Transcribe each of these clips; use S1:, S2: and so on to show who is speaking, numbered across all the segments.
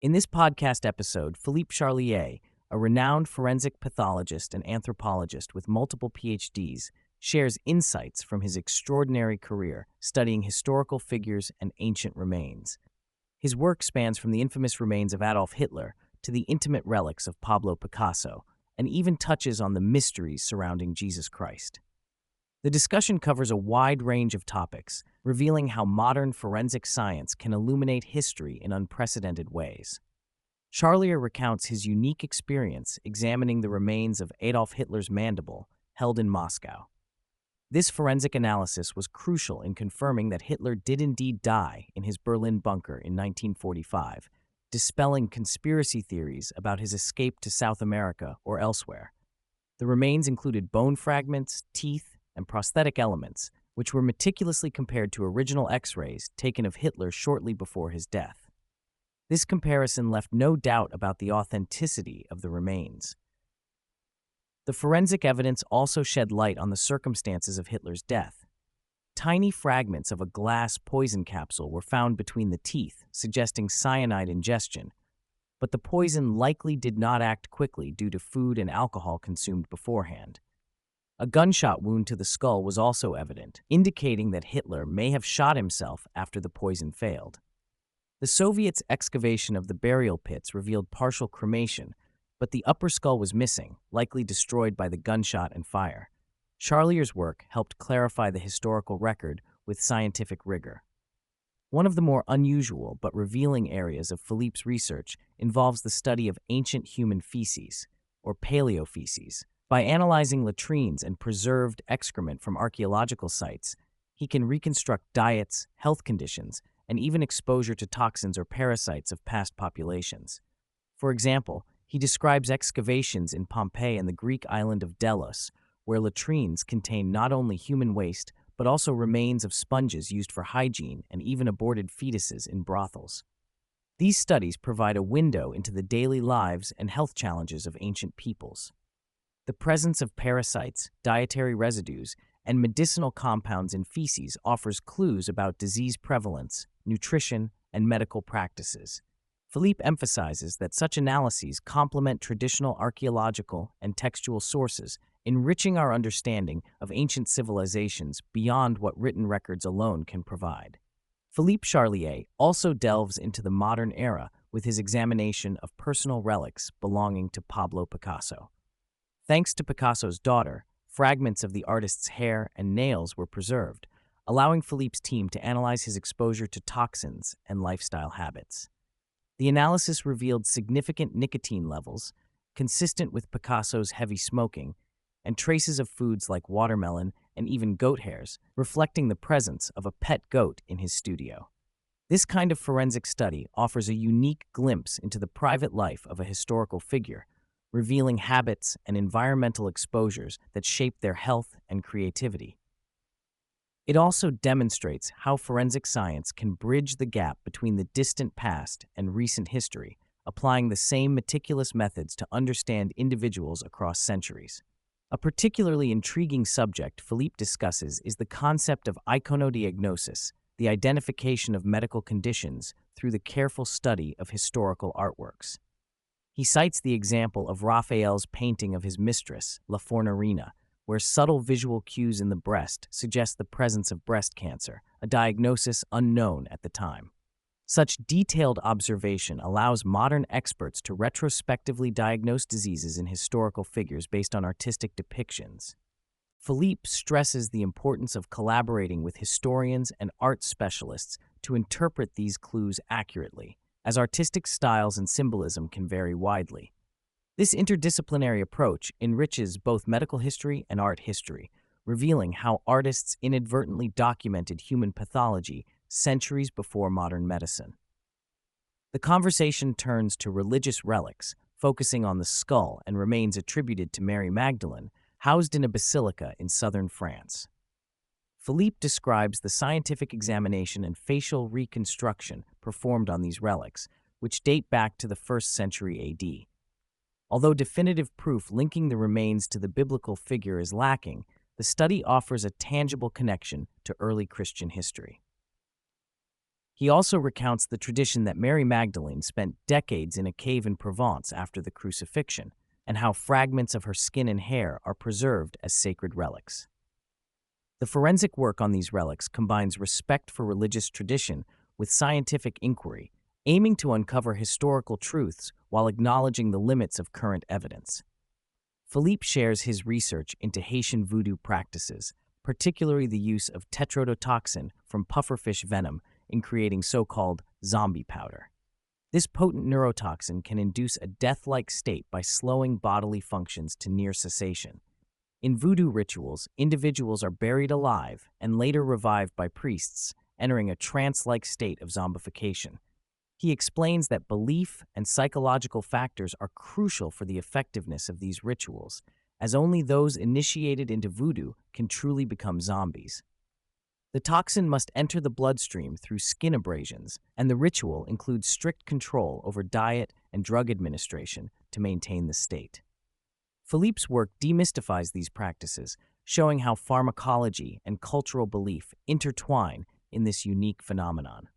S1: In this podcast episode, Philippe Charlier, a renowned forensic pathologist and anthropologist with multiple PhDs, shares insights from his extraordinary career studying historical figures and ancient remains. His work spans from the infamous remains of Adolf Hitler to the intimate relics of Pablo Picasso, and even touches on the mysteries surrounding Jesus Christ. The discussion covers a wide range of topics, revealing how modern forensic science can illuminate history in unprecedented ways. Charlier recounts his unique experience examining the remains of Adolf Hitler's mandible, held in Moscow. This forensic analysis was crucial in confirming that Hitler did indeed die in his Berlin bunker in 1945, dispelling conspiracy theories about his escape to South America or elsewhere. The remains included bone fragments, teeth, and prosthetic elements, which were meticulously compared to original X-rays taken of Hitler shortly before his death. This comparison left no doubt about the authenticity of the remains. The forensic evidence also shed light on the circumstances of Hitler's death. Tiny fragments of a glass poison capsule were found between the teeth, suggesting cyanide ingestion, but the poison likely did not act quickly due to food and alcohol consumed beforehand. A gunshot wound to the skull was also evident, indicating that Hitler may have shot himself after the poison failed. The Soviets' excavation of the burial pits revealed partial cremation, but the upper skull was missing, likely destroyed by the gunshot and fire. Charlier's work helped clarify the historical record with scientific rigor. One of the more unusual but revealing areas of Philippe's research involves the study of ancient human feces, or paleofeces. By analyzing latrines and preserved excrement from archaeological sites, he can reconstruct diets, health conditions, and even exposure to toxins or parasites of past populations. For example, he describes excavations in Pompeii and the Greek island of Delos, where latrines contain not only human waste, but also remains of sponges used for hygiene and even aborted fetuses in brothels. These studies provide a window into the daily lives and health challenges of ancient peoples. The presence of parasites, dietary residues, and medicinal compounds in feces offers clues about disease prevalence, nutrition, and medical practices. Philippe emphasizes that such analyses complement traditional archaeological and textual sources, enriching our understanding of ancient civilizations beyond what written records alone can provide. Philippe Charlier also delves into the modern era with his examination of personal relics belonging to Pablo Picasso. Thanks to Picasso's daughter, fragments of the artist's hair and nails were preserved, allowing Philippe's team to analyze his exposure to toxins and lifestyle habits. The analysis revealed significant nicotine levels, consistent with Picasso's heavy smoking, and traces of foods like watermelon and even goat hairs, reflecting the presence of a pet goat in his studio. This kind of forensic study offers a unique glimpse into the private life of a historical figure, revealing habits and environmental exposures that shape their health and creativity. It also demonstrates how forensic science can bridge the gap between the distant past and recent history, applying the same meticulous methods to understand individuals across centuries. A particularly intriguing subject Philippe discusses is the concept of Iconodiagnosis, the identification of medical conditions through the careful study of historical artworks. He cites the example of Raphael's painting of his mistress, La Fornarina, where subtle visual cues in the breast suggest the presence of breast cancer, a diagnosis unknown at the time. Such detailed observation allows modern experts to retrospectively diagnose diseases in historical figures based on artistic depictions. Philippe stresses the importance of collaborating with historians and art specialists to interpret these clues accurately, as artistic styles and symbolism can vary widely. This interdisciplinary approach enriches both medical history and art history, revealing how artists inadvertently documented human pathology centuries before modern medicine. The conversation turns to religious relics, focusing on the skull and remains attributed to Mary Magdalene, housed in a basilica in southern France. Philippe describes the scientific examination and facial reconstruction performed on these relics, which date back to the 1st century AD. Although definitive proof linking the remains to the biblical figure is lacking, the study offers a tangible connection to early Christian history. He also recounts the tradition that Mary Magdalene spent decades in a cave in Provence after the crucifixion, and how fragments of her skin and hair are preserved as sacred relics. The forensic work on these relics combines respect for religious tradition with scientific inquiry, aiming to uncover historical truths while acknowledging the limits of current evidence. Philippe shares his research into Haitian voodoo practices, particularly the use of tetrodotoxin from pufferfish venom in creating so-called zombie powder. This potent neurotoxin can induce a death-like state by slowing bodily functions to near cessation. In voodoo rituals, individuals are buried alive and later revived by priests, entering a trance-like state of zombification. He explains that belief and psychological factors are crucial for the effectiveness of these rituals, as only those initiated into voodoo can truly become zombies. The toxin must enter the bloodstream through skin abrasions, and the ritual includes strict control over diet and drug administration to maintain the state. Philippe's work demystifies these practices, showing how pharmacology and cultural belief intertwine in this unique phenomenon.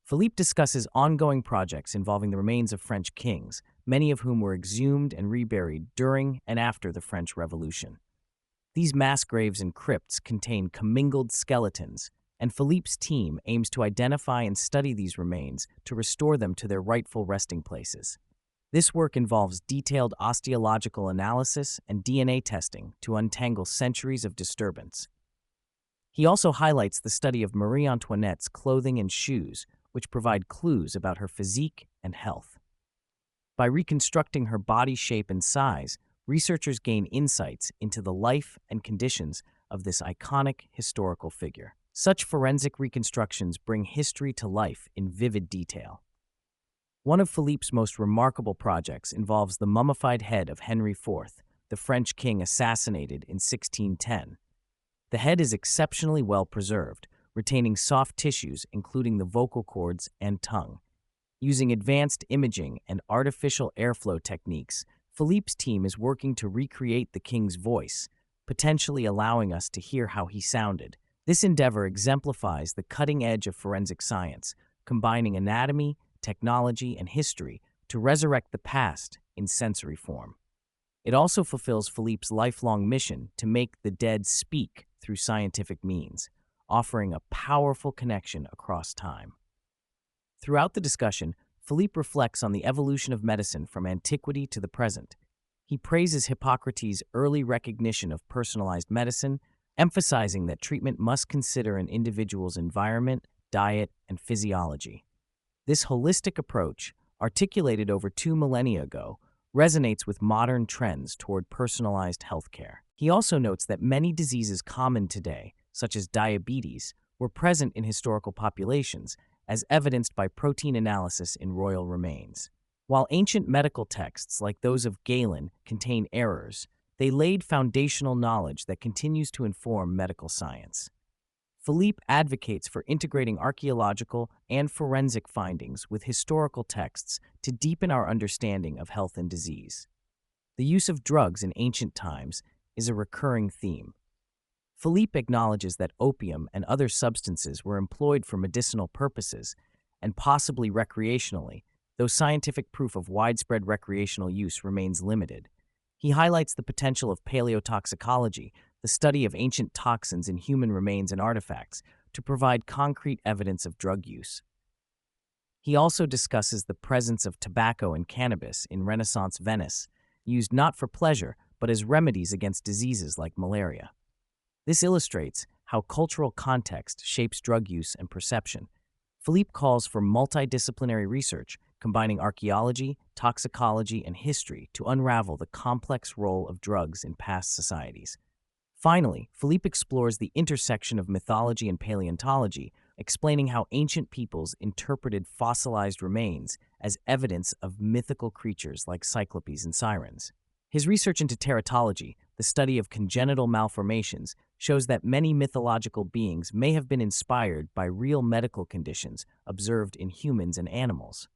S1: Philippe discusses ongoing projects involving the remains of French kings, many of whom were exhumed and reburied during and after the French Revolution. These mass graves and crypts contain commingled skeletons, and Philippe's team aims to identify and study these remains to restore them to their rightful resting places. This work involves detailed osteological analysis and DNA testing to untangle centuries of disturbance. He also highlights the study of Marie Antoinette's clothing and shoes, which provide clues about her physique and health. By reconstructing her body shape and size, researchers gain insights into the life and conditions of this iconic historical figure. Such forensic reconstructions bring history to life in vivid detail. One of Philippe's most remarkable projects involves the mummified head of Henry IV, the French king assassinated in 1610. The head is exceptionally well preserved, retaining soft tissues including the vocal cords and tongue. Using advanced imaging and artificial airflow techniques, Philippe's team is working to recreate the king's voice, potentially allowing us to hear how he sounded. This endeavor exemplifies the cutting edge of forensic science, combining anatomy, technology, and history to resurrect the past in sensory form. It also fulfills Philippe's lifelong mission to make the dead speak through scientific means, offering a powerful connection across time. Throughout the discussion, Philippe reflects on the evolution of medicine from antiquity to the present. He praises Hippocrates' early recognition of personalized medicine, emphasizing that treatment must consider an individual's environment, diet, and physiology. This holistic approach, articulated over 2 millennia ago, resonates with modern trends toward personalized healthcare. He also notes that many diseases common today, such as diabetes, were present in historical populations, as evidenced by protein analysis in royal remains. While ancient medical texts like those of Galen contain errors, they laid foundational knowledge that continues to inform medical science. Philippe advocates for integrating archaeological and forensic findings with historical texts to deepen our understanding of health and disease. The use of drugs in ancient times is a recurring theme. Philippe acknowledges that opium and other substances were employed for medicinal purposes and possibly recreationally, though scientific proof of widespread recreational use remains limited. He highlights the potential of paleotoxicology, the study of ancient toxins in human remains and artifacts, to provide concrete evidence of drug use. He also discusses the presence of tobacco and cannabis in Renaissance Venice, used not for pleasure but as remedies against diseases like malaria. This illustrates how cultural context shapes drug use and perception. Philippe calls for multidisciplinary research, combining archaeology, toxicology, and history to unravel the complex role of drugs in past societies. Finally, Philippe explores the intersection of mythology and paleontology, explaining how ancient peoples interpreted fossilized remains as evidence of mythical creatures like cyclopes and sirens. His research into teratology, the study of congenital malformations, shows that many mythological beings may have been inspired by real medical conditions observed in humans and animals.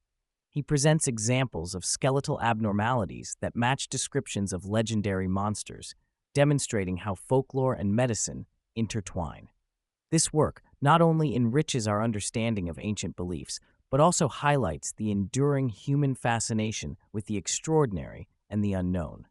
S1: He presents examples of skeletal abnormalities that match descriptions of legendary monsters, demonstrating how folklore and medicine intertwine. This work not only enriches our understanding of ancient beliefs, but also highlights the enduring human fascination with the extraordinary and the unknown.